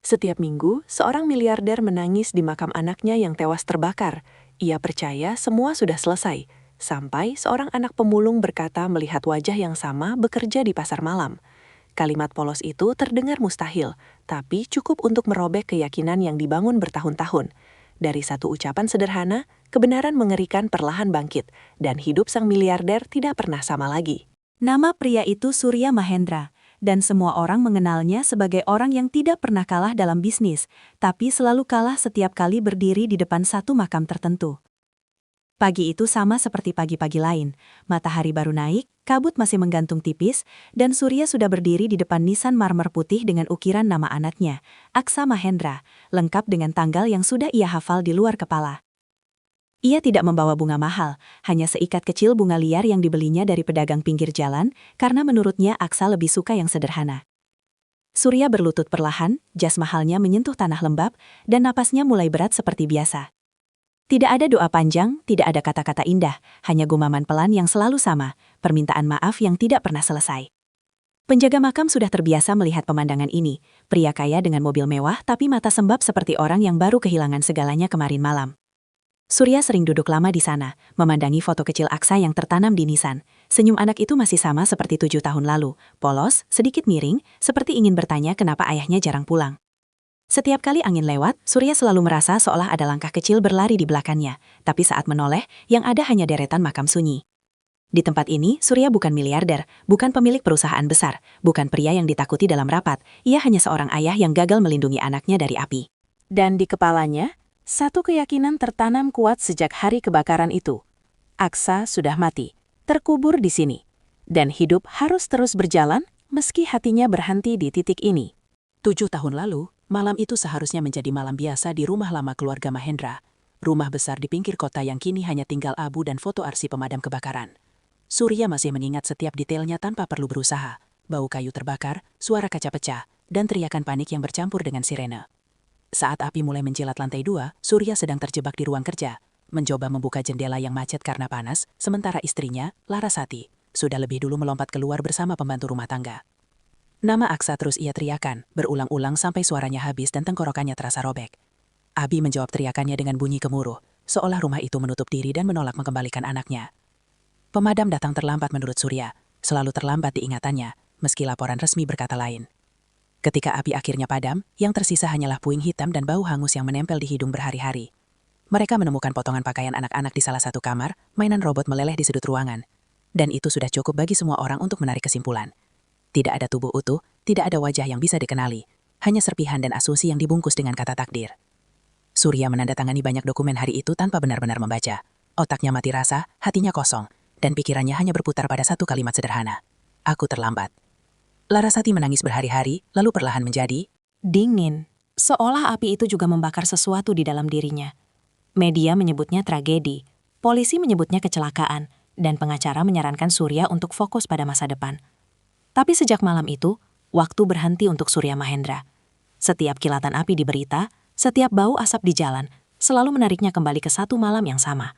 Setiap minggu, seorang miliarder menangis di makam anaknya yang tewas terbakar. Ia percaya semua sudah selesai, sampai seorang anak pemulung berkata melihat wajah yang sama bekerja di pasar malam. Kalimat polos itu terdengar mustahil, tapi cukup untuk merobek keyakinan yang dibangun bertahun-tahun. Dari satu ucapan sederhana, kebenaran mengerikan perlahan bangkit, dan hidup sang miliarder tidak pernah sama lagi. Nama pria itu Surya Mahendra, dan semua orang mengenalnya sebagai orang yang tidak pernah kalah dalam bisnis, tapi selalu kalah setiap kali berdiri di depan satu makam tertentu. Pagi itu sama seperti pagi-pagi lain, matahari baru naik, kabut masih menggantung tipis, dan Surya sudah berdiri di depan nisan marmer putih dengan ukiran nama anaknya, Aksa Mahendra, lengkap dengan tanggal yang sudah ia hafal di luar kepala. Ia tidak membawa bunga mahal, hanya seikat kecil bunga liar yang dibelinya dari pedagang pinggir jalan, karena menurutnya Aksa lebih suka yang sederhana. Surya berlutut perlahan, jas mahalnya menyentuh tanah lembab, dan napasnya mulai berat seperti biasa. Tidak ada doa panjang, tidak ada kata-kata indah, hanya gumaman pelan yang selalu sama, permintaan maaf yang tidak pernah selesai. Penjaga makam sudah terbiasa melihat pemandangan ini, pria kaya dengan mobil mewah tapi mata sembab seperti orang yang baru kehilangan segalanya kemarin malam. Surya sering duduk lama di sana, memandangi foto kecil Aksa yang tertanam di nisan. Senyum anak itu masih sama seperti 7 tahun lalu, polos, sedikit miring, seperti ingin bertanya kenapa ayahnya jarang pulang. Setiap kali angin lewat, Surya selalu merasa seolah ada langkah kecil berlari di belakangnya, tapi saat menoleh, yang ada hanya deretan makam sunyi. Di tempat ini, Surya bukan miliarder, bukan pemilik perusahaan besar, bukan pria yang ditakuti dalam rapat, ia hanya seorang ayah yang gagal melindungi anaknya dari api. Dan di kepalanya, satu keyakinan tertanam kuat sejak hari kebakaran itu. Aksa sudah mati, terkubur di sini. Dan hidup harus terus berjalan, meski hatinya berhenti di titik ini. 7 tahun lalu, malam itu seharusnya menjadi malam biasa di rumah lama keluarga Mahendra. Rumah besar di pinggir kota yang kini hanya tinggal abu dan foto arsip pemadam kebakaran. Surya masih mengingat setiap detailnya tanpa perlu berusaha. Bau kayu terbakar, suara kaca pecah, dan teriakan panik yang bercampur dengan sirene. Saat api mulai menjilat lantai 2, Surya sedang terjebak di ruang kerja, mencoba membuka jendela yang macet karena panas, sementara istrinya, Larasati, sudah lebih dulu melompat keluar bersama pembantu rumah tangga. Nama Aksa terus ia teriakan, berulang-ulang sampai suaranya habis dan tenggorokannya terasa robek. Abi menjawab teriakannya dengan bunyi gemuruh, seolah rumah itu menutup diri dan menolak mengembalikan anaknya. Pemadam datang terlambat menurut Surya, selalu terlambat di ingatannya, meski laporan resmi berkata lain. Ketika api akhirnya padam, yang tersisa hanyalah puing hitam dan bau hangus yang menempel di hidung berhari-hari. Mereka menemukan potongan pakaian anak-anak di salah satu kamar, mainan robot meleleh di sudut ruangan. Dan itu sudah cukup bagi semua orang untuk menarik kesimpulan. Tidak ada tubuh utuh, tidak ada wajah yang bisa dikenali, hanya serpihan dan asumsi yang dibungkus dengan kata takdir. Surya menandatangani banyak dokumen hari itu tanpa benar-benar membaca. Otaknya mati rasa, hatinya kosong, dan pikirannya hanya berputar pada satu kalimat sederhana. Aku terlambat. Larasati menangis berhari-hari, lalu perlahan menjadi dingin, seolah api itu juga membakar sesuatu di dalam dirinya. Media menyebutnya tragedi, polisi menyebutnya kecelakaan, dan pengacara menyarankan Surya untuk fokus pada masa depan. Tapi sejak malam itu, waktu berhenti untuk Surya Mahendra. Setiap kilatan api di berita, setiap bau asap di jalan, selalu menariknya kembali ke satu malam yang sama.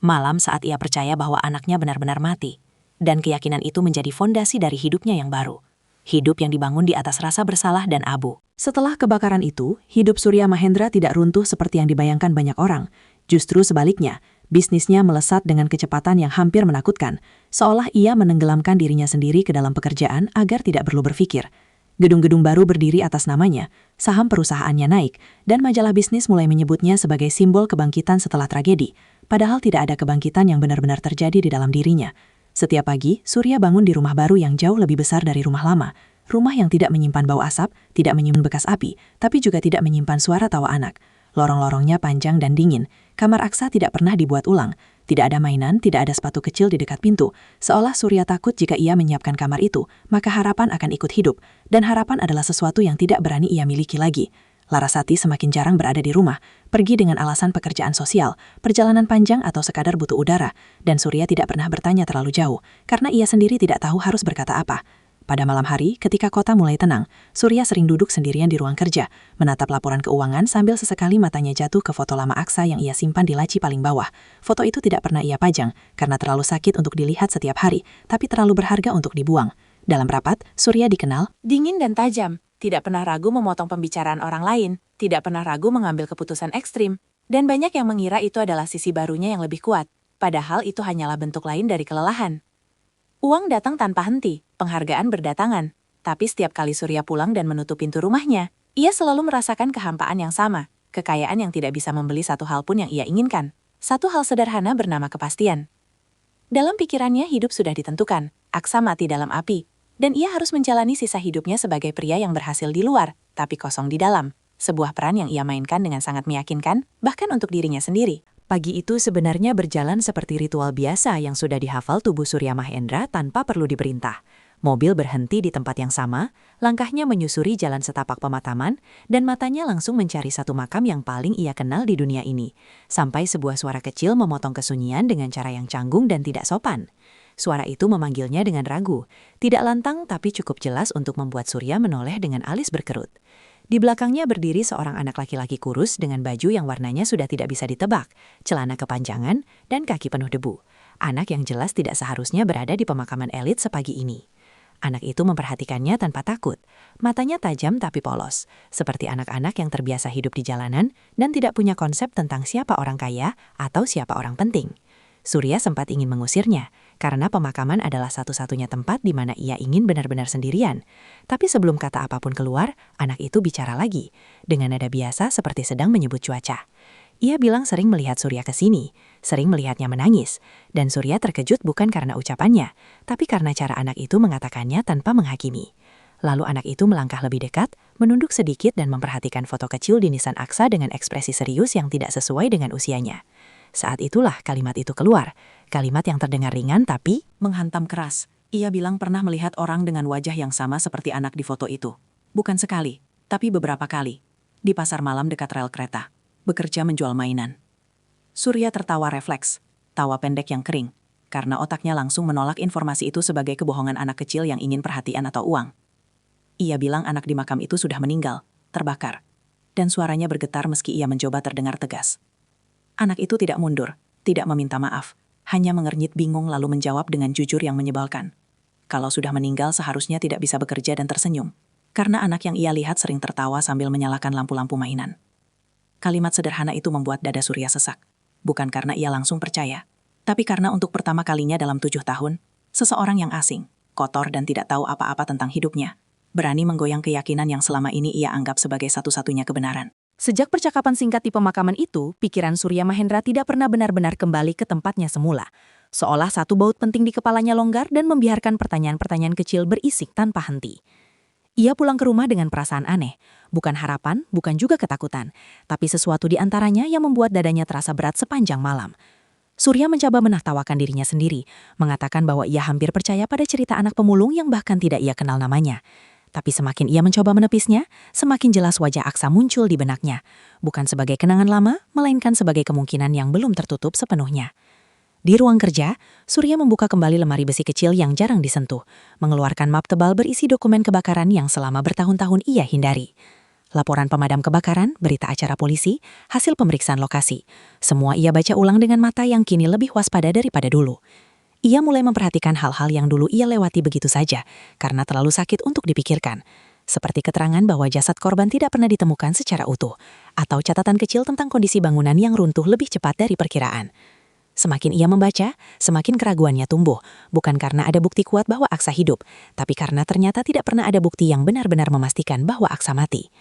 Malam saat ia percaya bahwa anaknya benar-benar mati. Dan keyakinan itu menjadi fondasi dari hidupnya yang baru. Hidup yang dibangun di atas rasa bersalah dan abu. Setelah kebakaran itu, hidup Surya Mahendra tidak runtuh seperti yang dibayangkan banyak orang. Justru sebaliknya, bisnisnya melesat dengan kecepatan yang hampir menakutkan, seolah ia menenggelamkan dirinya sendiri ke dalam pekerjaan agar tidak perlu berpikir. Gedung-gedung baru berdiri atas namanya, saham perusahaannya naik, dan majalah bisnis mulai menyebutnya sebagai simbol kebangkitan setelah tragedi, padahal tidak ada kebangkitan yang benar-benar terjadi di dalam dirinya. Setiap pagi, Surya bangun di rumah baru yang jauh lebih besar dari rumah lama, rumah yang tidak menyimpan bau asap, tidak menyimpan bekas api, tapi juga tidak menyimpan suara tawa anak. Lorong-lorongnya panjang dan dingin, kamar Aksa tidak pernah dibuat ulang, tidak ada mainan, tidak ada sepatu kecil di dekat pintu, seolah Surya takut jika ia menyiapkan kamar itu, maka harapan akan ikut hidup, dan harapan adalah sesuatu yang tidak berani ia miliki lagi. Larasati semakin jarang berada di rumah, pergi dengan alasan pekerjaan sosial, perjalanan panjang atau sekadar butuh udara, dan Surya tidak pernah bertanya terlalu jauh, karena ia sendiri tidak tahu harus berkata apa. Pada malam hari, ketika kota mulai tenang, Surya sering duduk sendirian di ruang kerja, menatap laporan keuangan sambil sesekali matanya jatuh ke foto lama Aksa yang ia simpan di laci paling bawah. Foto itu tidak pernah ia pajang, karena terlalu sakit untuk dilihat setiap hari, tapi terlalu berharga untuk dibuang. Dalam rapat, Surya dikenal dingin dan tajam, tidak pernah ragu memotong pembicaraan orang lain, tidak pernah ragu mengambil keputusan ekstrim, dan banyak yang mengira itu adalah sisi barunya yang lebih kuat, padahal itu hanyalah bentuk lain dari kelelahan. Uang datang tanpa henti, penghargaan berdatangan, tapi setiap kali Surya pulang dan menutup pintu rumahnya, ia selalu merasakan kehampaan yang sama, kekayaan yang tidak bisa membeli satu hal pun yang ia inginkan, satu hal sederhana bernama kepastian. Dalam pikirannya hidup sudah ditentukan, Aksa mati dalam api, dan ia harus menjalani sisa hidupnya sebagai pria yang berhasil di luar, tapi kosong di dalam. Sebuah peran yang ia mainkan dengan sangat meyakinkan, bahkan untuk dirinya sendiri. Pagi itu sebenarnya berjalan seperti ritual biasa yang sudah dihafal tubuh Surya Mahendra tanpa perlu diperintah. Mobil berhenti di tempat yang sama, langkahnya menyusuri jalan setapak pemakaman, dan matanya langsung mencari satu makam yang paling ia kenal di dunia ini. Sampai sebuah suara kecil memotong kesunyian dengan cara yang canggung dan tidak sopan. Suara itu memanggilnya dengan ragu, tidak lantang tapi cukup jelas untuk membuat Surya menoleh dengan alis berkerut. Di belakangnya berdiri seorang anak laki-laki kurus dengan baju yang warnanya sudah tidak bisa ditebak, celana kepanjangan, dan kaki penuh debu. Anak yang jelas tidak seharusnya berada di pemakaman elit sepagi ini. Anak itu memperhatikannya tanpa takut. Matanya tajam tapi polos, seperti anak-anak yang terbiasa hidup di jalanan dan tidak punya konsep tentang siapa orang kaya atau siapa orang penting. Surya sempat ingin mengusirnya, karena pemakaman adalah satu-satunya tempat di mana ia ingin benar-benar sendirian. Tapi sebelum kata apapun keluar, anak itu bicara lagi, dengan nada biasa seperti sedang menyebut cuaca. Ia bilang sering melihat Surya ke sini, sering melihatnya menangis, dan Surya terkejut bukan karena ucapannya, tapi karena cara anak itu mengatakannya tanpa menghakimi. Lalu anak itu melangkah lebih dekat, menunduk sedikit dan memperhatikan foto kecil di nisan Aksa dengan ekspresi serius yang tidak sesuai dengan usianya. Saat itulah kalimat itu keluar, kalimat yang terdengar ringan tapi menghantam keras. Ia bilang pernah melihat orang dengan wajah yang sama seperti anak di foto itu. Bukan sekali, tapi beberapa kali. Di pasar malam dekat rel kereta. Bekerja menjual mainan. Surya tertawa refleks, tawa pendek yang kering, karena otaknya langsung menolak informasi itu sebagai kebohongan anak kecil yang ingin perhatian atau uang. Ia bilang anak di makam itu sudah meninggal, terbakar, dan suaranya bergetar meski ia mencoba terdengar tegas. Anak itu tidak mundur, tidak meminta maaf, hanya mengernyit bingung lalu menjawab dengan jujur yang menyebalkan. Kalau sudah meninggal seharusnya tidak bisa bekerja dan tersenyum, karena anak yang ia lihat sering tertawa sambil menyalakan lampu-lampu mainan. Kalimat sederhana itu membuat dada Surya sesak. Bukan karena ia langsung percaya, tapi karena untuk pertama kalinya dalam 7 tahun, seseorang yang asing, kotor dan tidak tahu apa-apa tentang hidupnya, berani menggoyang keyakinan yang selama ini ia anggap sebagai satu-satunya kebenaran. Sejak percakapan singkat di pemakaman itu, pikiran Surya Mahendra tidak pernah benar-benar kembali ke tempatnya semula. Seolah satu baut penting di kepalanya longgar dan membiarkan pertanyaan-pertanyaan kecil berisik tanpa henti. Ia pulang ke rumah dengan perasaan aneh, bukan harapan, bukan juga ketakutan, tapi sesuatu di antaranya yang membuat dadanya terasa berat sepanjang malam. Surya mencoba menertawakan dirinya sendiri, mengatakan bahwa ia hampir percaya pada cerita anak pemulung yang bahkan tidak ia kenal namanya. Tapi semakin ia mencoba menepisnya, semakin jelas wajah Aksa muncul di benaknya, bukan sebagai kenangan lama, melainkan sebagai kemungkinan yang belum tertutup sepenuhnya. Di ruang kerja, Surya membuka kembali lemari besi kecil yang jarang disentuh, mengeluarkan map tebal berisi dokumen kebakaran yang selama bertahun-tahun ia hindari. Laporan pemadam kebakaran, berita acara polisi, hasil pemeriksaan lokasi. Semua ia baca ulang dengan mata yang kini lebih waspada daripada dulu. Ia mulai memperhatikan hal-hal yang dulu ia lewati begitu saja, karena terlalu sakit untuk dipikirkan. Seperti keterangan bahwa jasad korban tidak pernah ditemukan secara utuh, atau catatan kecil tentang kondisi bangunan yang runtuh lebih cepat dari perkiraan. Semakin ia membaca, semakin keraguannya tumbuh, bukan karena ada bukti kuat bahwa Aksa hidup, tapi karena ternyata tidak pernah ada bukti yang benar-benar memastikan bahwa Aksa mati.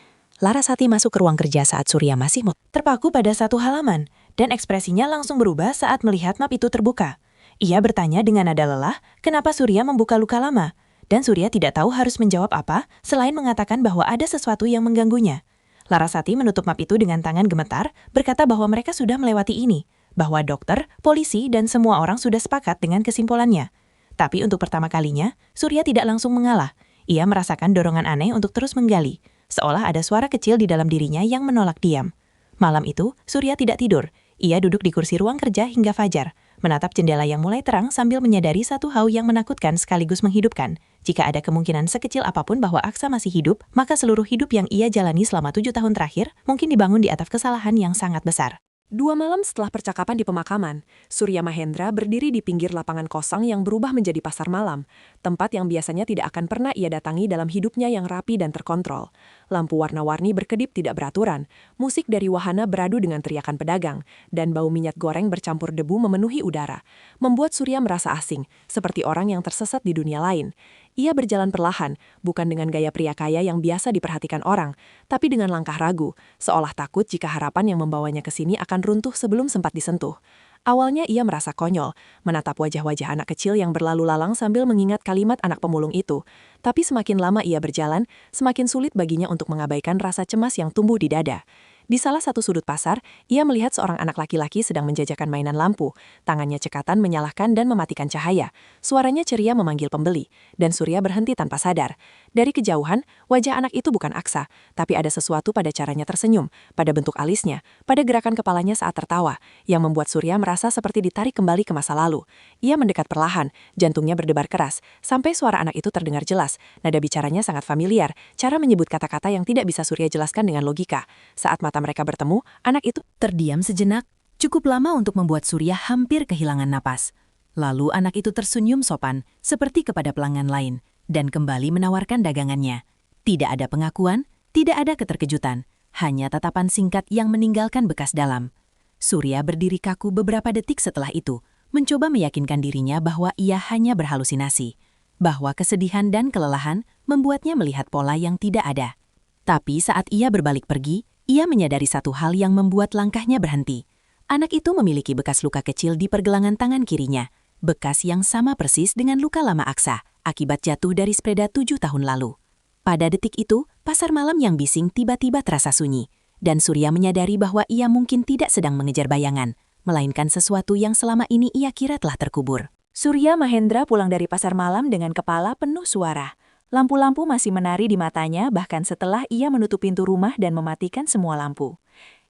Larasati masuk ke ruang kerja saat Surya masih terpaku pada satu halaman, dan ekspresinya langsung berubah saat melihat map itu terbuka. Ia bertanya dengan nada lelah, kenapa Surya membuka luka lama, dan Surya tidak tahu harus menjawab apa selain mengatakan bahwa ada sesuatu yang mengganggunya. Larasati menutup map itu dengan tangan gemetar, berkata bahwa mereka sudah melewati ini, bahwa dokter, polisi, dan semua orang sudah sepakat dengan kesimpulannya. Tapi untuk pertama kalinya, Surya tidak langsung mengalah. Ia merasakan dorongan aneh untuk terus menggali, seolah ada suara kecil di dalam dirinya yang menolak diam. Malam itu, Surya tidak tidur. Ia duduk di kursi ruang kerja hingga fajar, menatap jendela yang mulai terang sambil menyadari satu hal yang menakutkan sekaligus menghidupkan. Jika ada kemungkinan sekecil apapun bahwa Aksa masih hidup, maka seluruh hidup yang ia jalani selama 7 tahun terakhir mungkin dibangun di atas kesalahan yang sangat besar. 2 malam setelah percakapan di pemakaman, Surya Mahendra berdiri di pinggir lapangan kosong yang berubah menjadi pasar malam, tempat yang biasanya tidak akan pernah ia datangi dalam hidupnya yang rapi dan terkontrol. Lampu warna-warni berkedip tidak beraturan, musik dari wahana beradu dengan teriakan pedagang, dan bau minyak goreng bercampur debu memenuhi udara, membuat Surya merasa asing, seperti orang yang tersesat di dunia lain. Ia berjalan perlahan, bukan dengan gaya pria kaya yang biasa diperhatikan orang, tapi dengan langkah ragu, seolah takut jika harapan yang membawanya ke sini akan runtuh sebelum sempat disentuh. Awalnya ia merasa konyol, menatap wajah-wajah anak kecil yang berlalu lalang sambil mengingat kalimat anak pemulung itu. Tapi semakin lama ia berjalan, semakin sulit baginya untuk mengabaikan rasa cemas yang tumbuh di dada. Di salah satu sudut pasar, ia melihat seorang anak laki-laki sedang menjajakan mainan lampu. Tangannya cekatan menyalakan dan mematikan cahaya. Suaranya ceria memanggil pembeli, dan Surya berhenti tanpa sadar. Dari kejauhan, wajah anak itu bukan Aksa, tapi ada sesuatu pada caranya tersenyum, pada bentuk alisnya, pada gerakan kepalanya saat tertawa, yang membuat Surya merasa seperti ditarik kembali ke masa lalu. Ia mendekat perlahan, jantungnya berdebar keras, sampai suara anak itu terdengar jelas. Nada bicaranya sangat familiar, cara menyebut kata-kata yang tidak bisa Surya jelaskan dengan logika. Saat mata mereka bertemu, anak itu Terdiam sejenak, cukup lama untuk membuat Surya hampir kehilangan napas. Lalu anak itu tersenyum sopan, seperti kepada pelanggan lain, dan kembali menawarkan dagangannya. Tidak ada pengakuan, tidak ada keterkejutan, hanya tatapan singkat yang meninggalkan bekas dalam. Surya berdiri kaku beberapa detik setelah itu, mencoba meyakinkan dirinya bahwa ia hanya berhalusinasi, bahwa kesedihan dan kelelahan membuatnya melihat pola yang tidak ada. Tapi saat ia berbalik pergi, ia menyadari satu hal yang membuat langkahnya berhenti. Anak itu memiliki bekas luka kecil di pergelangan tangan kirinya, bekas yang sama persis dengan luka lama Aksa, akibat jatuh dari sepeda 7 tahun lalu. Pada detik itu, pasar malam yang bising tiba-tiba terasa sunyi, dan Surya menyadari bahwa ia mungkin tidak sedang mengejar bayangan, melainkan sesuatu yang selama ini ia kira telah terkubur. Surya Mahendra pulang dari pasar malam dengan kepala penuh suara. Lampu-lampu masih menari di matanya bahkan setelah ia menutup pintu rumah dan mematikan semua lampu.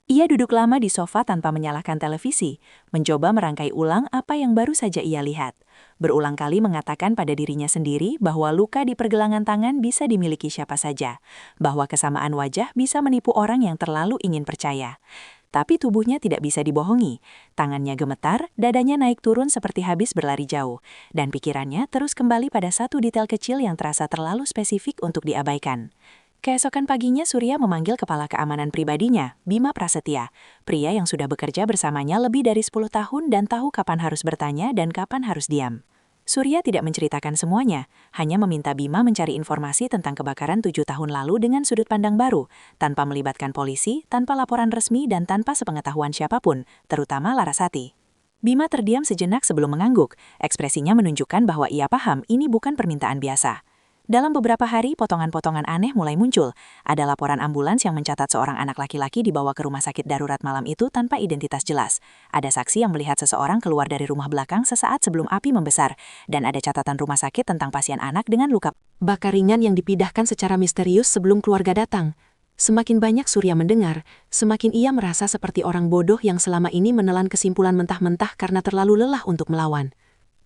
Ia duduk lama di sofa tanpa menyalakan televisi, mencoba merangkai ulang apa yang baru saja ia lihat. Berulang kali mengatakan pada dirinya sendiri bahwa luka di pergelangan tangan bisa dimiliki siapa saja, bahwa kesamaan wajah bisa menipu orang yang terlalu ingin percaya. Tapi tubuhnya tidak bisa dibohongi. Tangannya gemetar, dadanya naik turun seperti habis berlari jauh, dan pikirannya terus kembali pada satu detail kecil yang terasa terlalu spesifik untuk diabaikan. Keesokan paginya Surya memanggil kepala keamanan pribadinya, Bima Prasetya, pria yang sudah bekerja bersamanya lebih dari 10 tahun dan tahu kapan harus bertanya dan kapan harus diam. Surya tidak menceritakan semuanya, hanya meminta Bima mencari informasi tentang kebakaran 7 tahun lalu dengan sudut pandang baru, tanpa melibatkan polisi, tanpa laporan resmi, dan tanpa sepengetahuan siapapun, terutama Larasati. Bima terdiam sejenak sebelum mengangguk, ekspresinya menunjukkan bahwa ia paham ini bukan permintaan biasa. Dalam beberapa hari, potongan-potongan aneh mulai muncul. Ada laporan ambulans yang mencatat seorang anak laki-laki dibawa ke rumah sakit darurat malam itu tanpa identitas jelas. Ada saksi yang melihat seseorang keluar dari rumah belakang sesaat sebelum api membesar. Dan ada catatan rumah sakit tentang pasien anak dengan luka bakar ringan yang dipindahkan secara misterius sebelum keluarga datang. Semakin banyak Surya mendengar, semakin ia merasa seperti orang bodoh yang selama ini menelan kesimpulan mentah-mentah karena terlalu lelah untuk melawan.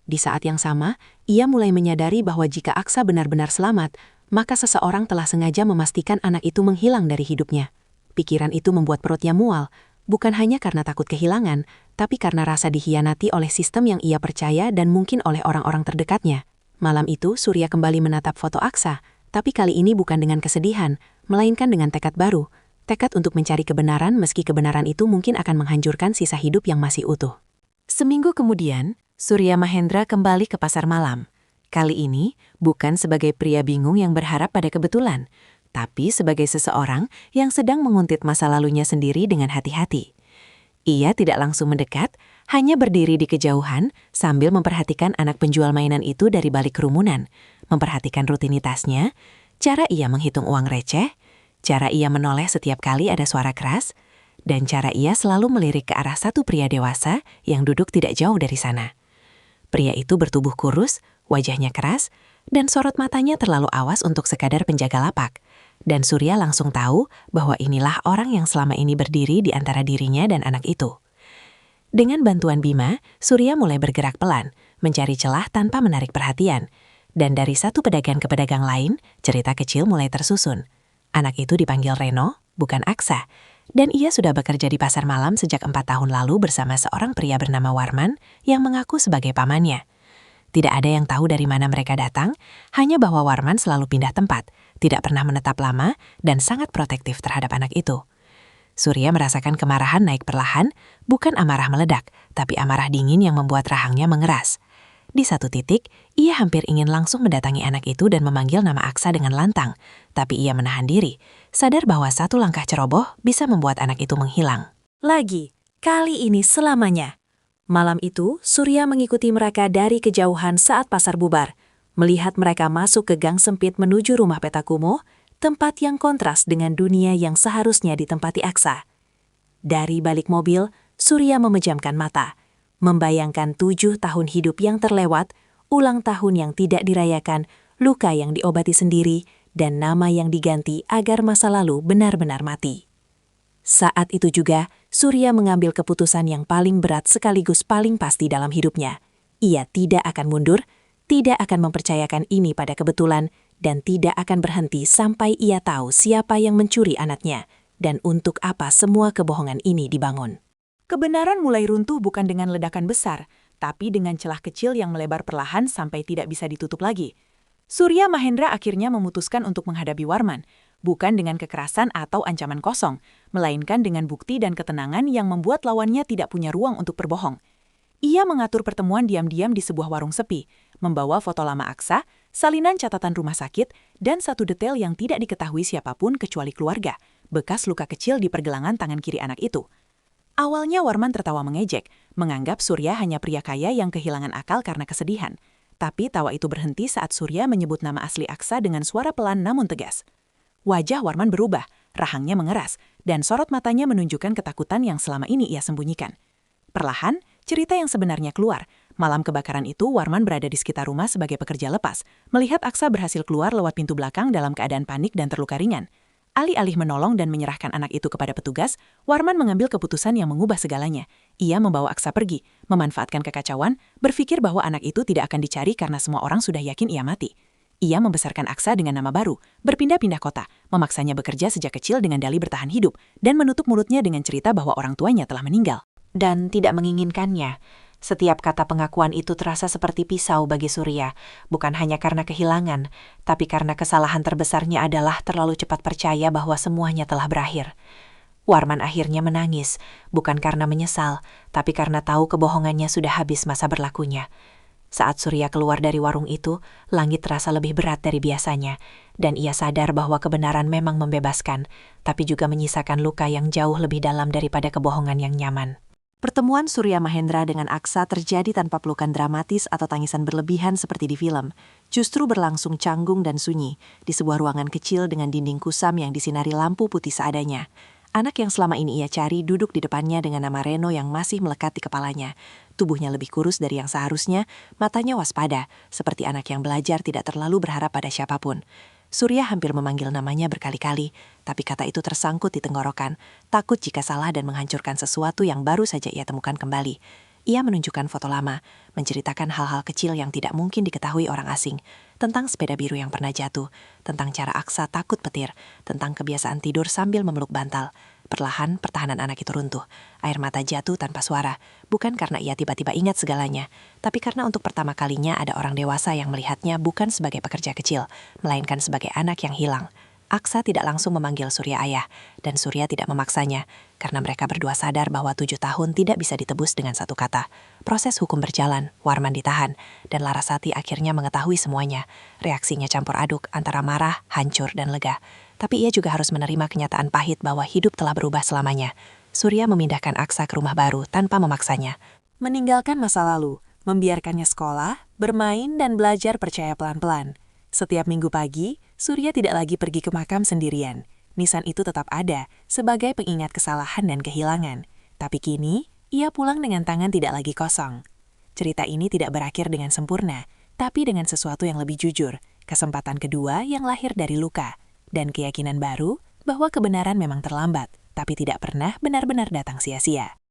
Di saat yang sama, ia mulai menyadari bahwa jika Aksa benar-benar selamat, maka seseorang telah sengaja memastikan anak itu menghilang dari hidupnya. Pikiran itu membuat perutnya mual, bukan hanya karena takut kehilangan, tapi karena rasa dikhianati oleh sistem yang ia percaya dan mungkin oleh orang-orang terdekatnya. Malam itu, Surya kembali menatap foto Aksa, tapi kali ini bukan dengan kesedihan, melainkan dengan tekad baru. Tekad untuk mencari kebenaran meski kebenaran itu mungkin akan menghancurkan sisa hidup yang masih utuh. Seminggu kemudian, Surya Mahendra kembali ke pasar malam. Kali ini bukan sebagai pria bingung yang berharap pada kebetulan, tapi sebagai seseorang yang sedang menguntit masa lalunya sendiri dengan hati-hati. Ia tidak langsung mendekat, hanya berdiri di kejauhan sambil memperhatikan anak penjual mainan itu dari balik kerumunan, memperhatikan rutinitasnya, cara ia menghitung uang receh, cara ia menoleh setiap kali ada suara keras, dan cara ia selalu melirik ke arah satu pria dewasa yang duduk tidak jauh dari sana. Pria itu bertubuh kurus, wajahnya keras, dan sorot matanya terlalu awas untuk sekadar penjaga lapak. Dan Surya langsung tahu bahwa inilah orang yang selama ini berdiri di antara dirinya dan anak itu. Dengan bantuan Bima, Surya mulai bergerak pelan, mencari celah tanpa menarik perhatian. Dan dari satu pedagang ke pedagang lain, cerita kecil mulai tersusun. Anak itu dipanggil Reno, bukan Aksa. Dan ia sudah bekerja di pasar malam sejak 4 tahun lalu bersama seorang pria bernama Warman yang mengaku sebagai pamannya. Tidak ada yang tahu dari mana mereka datang, hanya bahwa Warman selalu pindah tempat, tidak pernah menetap lama, dan sangat protektif terhadap anak itu. Surya merasakan kemarahan naik perlahan, bukan amarah meledak, tapi amarah dingin yang membuat rahangnya mengeras. Di satu titik, ia hampir ingin langsung mendatangi anak itu dan memanggil nama Aksa dengan lantang, tapi ia menahan diri, sadar bahwa satu langkah ceroboh bisa membuat anak itu menghilang. Lagi, kali ini selamanya. Malam itu, Surya mengikuti mereka dari kejauhan saat pasar bubar, melihat mereka masuk ke gang sempit menuju rumah Petakumo, tempat yang kontras dengan dunia yang seharusnya ditempati Aksa. Dari balik mobil, Surya memejamkan mata, membayangkan 7 tahun hidup yang terlewat, ulang tahun yang tidak dirayakan, luka yang diobati sendiri, dan nama yang diganti agar masa lalu benar-benar mati. Saat itu juga, Surya mengambil keputusan yang paling berat sekaligus paling pasti dalam hidupnya. Ia tidak akan mundur, tidak akan mempercayakan ini pada kebetulan, dan tidak akan berhenti sampai ia tahu siapa yang mencuri anaknya, dan untuk apa semua kebohongan ini dibangun. Kebenaran mulai runtuh bukan dengan ledakan besar, tapi dengan celah kecil yang melebar perlahan sampai tidak bisa ditutup lagi. Surya Mahendra akhirnya memutuskan untuk menghadapi Warman, bukan dengan kekerasan atau ancaman kosong, melainkan dengan bukti dan ketenangan yang membuat lawannya tidak punya ruang untuk berbohong. Ia mengatur pertemuan diam-diam di sebuah warung sepi, membawa foto lama Aksa, salinan catatan rumah sakit, dan satu detail yang tidak diketahui siapapun kecuali keluarga, bekas luka kecil di pergelangan tangan kiri anak itu. Awalnya Warman tertawa mengejek, menganggap Surya hanya pria kaya yang kehilangan akal karena kesedihan. Tapi tawa itu berhenti saat Surya menyebut nama asli Aksa dengan suara pelan namun tegas. Wajah Warman berubah, rahangnya mengeras, dan sorot matanya menunjukkan ketakutan yang selama ini ia sembunyikan. Perlahan, cerita yang sebenarnya keluar. Malam kebakaran itu, Warman berada di sekitar rumah sebagai pekerja lepas, melihat Aksa berhasil keluar lewat pintu belakang dalam keadaan panik dan terluka ringan. Alih-alih menolong dan menyerahkan anak itu kepada petugas, Warman mengambil keputusan yang mengubah segalanya. Ia membawa Aksa pergi, memanfaatkan kekacauan, berpikir bahwa anak itu tidak akan dicari karena semua orang sudah yakin ia mati. Ia membesarkan Aksa dengan nama baru, berpindah-pindah kota, memaksanya bekerja sejak kecil dengan dalih bertahan hidup, dan menutup mulutnya dengan cerita bahwa orang tuanya telah meninggal. Dan tidak menginginkannya. Setiap kata pengakuan itu terasa seperti pisau bagi Surya, bukan hanya karena kehilangan, tapi karena kesalahan terbesarnya adalah terlalu cepat percaya bahwa semuanya telah berakhir. Warman akhirnya menangis, bukan karena menyesal, tapi karena tahu kebohongannya sudah habis masa berlakunya. Saat Surya keluar dari warung itu, langit terasa lebih berat dari biasanya, dan ia sadar bahwa kebenaran memang membebaskan, tapi juga menyisakan luka yang jauh lebih dalam daripada kebohongan yang nyaman. Pertemuan Surya Mahendra dengan Aksa terjadi tanpa pelukan dramatis atau tangisan berlebihan seperti di film. Justru berlangsung canggung dan sunyi, di sebuah ruangan kecil dengan dinding kusam yang disinari lampu putih seadanya. Anak yang selama ini ia cari duduk di depannya dengan nama Reno yang masih melekat di kepalanya. Tubuhnya lebih kurus dari yang seharusnya, matanya waspada, seperti anak yang belajar tidak terlalu berharap pada siapapun. Surya hampir memanggil namanya berkali-kali, tapi kata itu tersangkut di tenggorokan, takut jika salah dan menghancurkan sesuatu yang baru saja ia temukan kembali. Ia menunjukkan foto lama, menceritakan hal-hal kecil yang tidak mungkin diketahui orang asing, tentang sepeda biru yang pernah jatuh, tentang cara Aksa takut petir, tentang kebiasaan tidur sambil memeluk bantal. Perlahan, pertahanan anak itu runtuh. Air mata jatuh tanpa suara, bukan karena ia tiba-tiba ingat segalanya, tapi karena untuk pertama kalinya ada orang dewasa yang melihatnya bukan sebagai pekerja kecil, melainkan sebagai anak yang hilang. Aksa tidak langsung memanggil Surya ayah, dan Surya tidak memaksanya, karena mereka berdua sadar bahwa 7 tahun tidak bisa ditebus dengan satu kata. Proses hukum berjalan, Warman ditahan, dan Larasati akhirnya mengetahui semuanya. Reaksinya campur aduk antara marah, hancur, dan lega. Tapi ia juga harus menerima kenyataan pahit bahwa hidup telah berubah selamanya. Surya memindahkan Aksa ke rumah baru tanpa memaksanya. Meninggalkan masa lalu, membiarkannya sekolah, bermain, dan belajar percaya pelan-pelan. Setiap minggu pagi, Surya tidak lagi pergi ke makam sendirian. Nisan itu tetap ada sebagai pengingat kesalahan dan kehilangan. Tapi kini, ia pulang dengan tangan tidak lagi kosong. Cerita ini tidak berakhir dengan sempurna, tapi dengan sesuatu yang lebih jujur, kesempatan kedua yang lahir dari luka, dan keyakinan baru bahwa kebenaran memang terlambat, tapi tidak pernah benar-benar datang sia-sia.